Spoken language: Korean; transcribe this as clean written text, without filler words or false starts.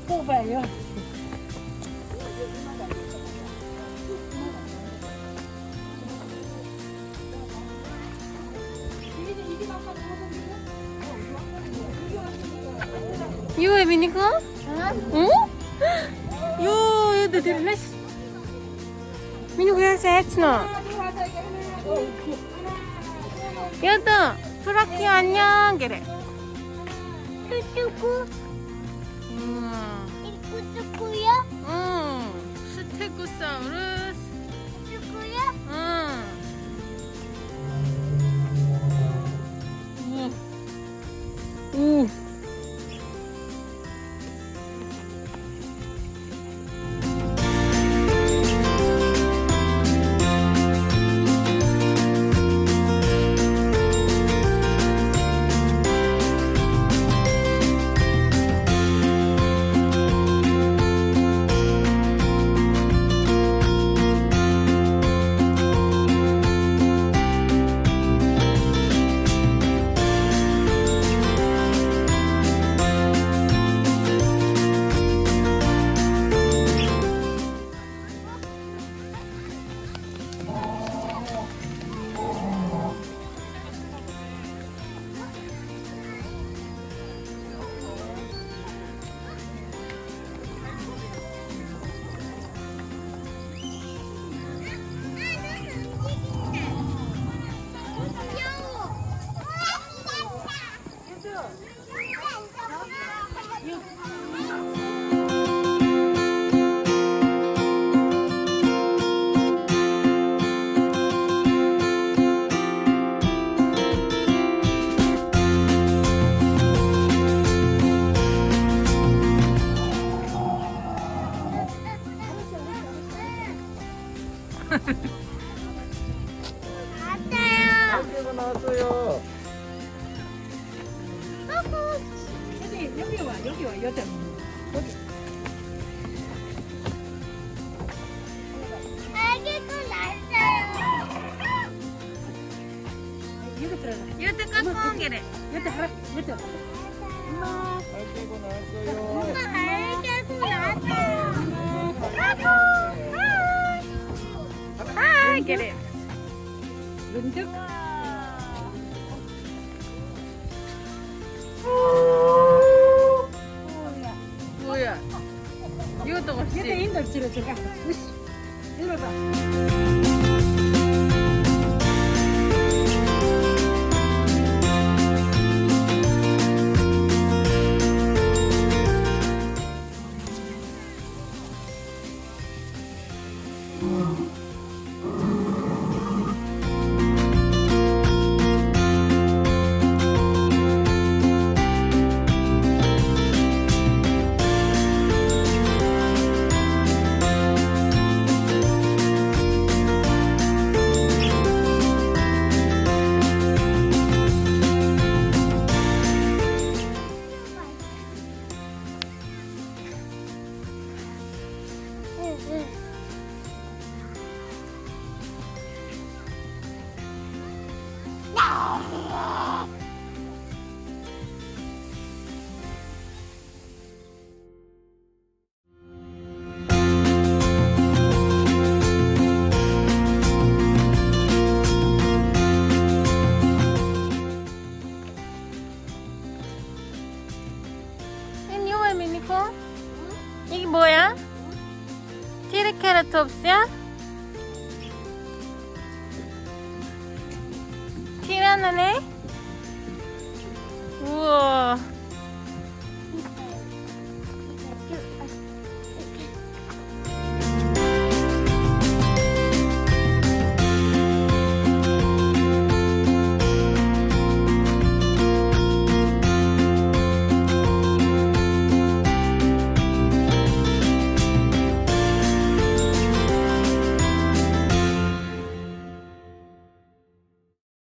이거 봐요. 이거에 미니카? 응? 요, 얘들 들래? 미니카 해서 했나? 얘들, 프라키 안녕, 그래. 쭈쭈꾸 쭈꾸야? 응. 스테고사우루스. 쭈꾸야? 응. 오. 맞아요. 이거 나왔어요. 여기 와, 여기 와, 여자. 애기도 났어요. 여기 들어가. 얘들 까꿍, 그래. 여자 하라, 여자. 이거 나왔어요. 엄마 애기도 났어요. 아, 그래. 은득. 뭐야? 이것도 여자 없이. 인들 지러 들어가. 으쌰. 이리 봐. 이거 미니코? 이게 뭐야? 트리케라톱스야? 티라노네? 우와.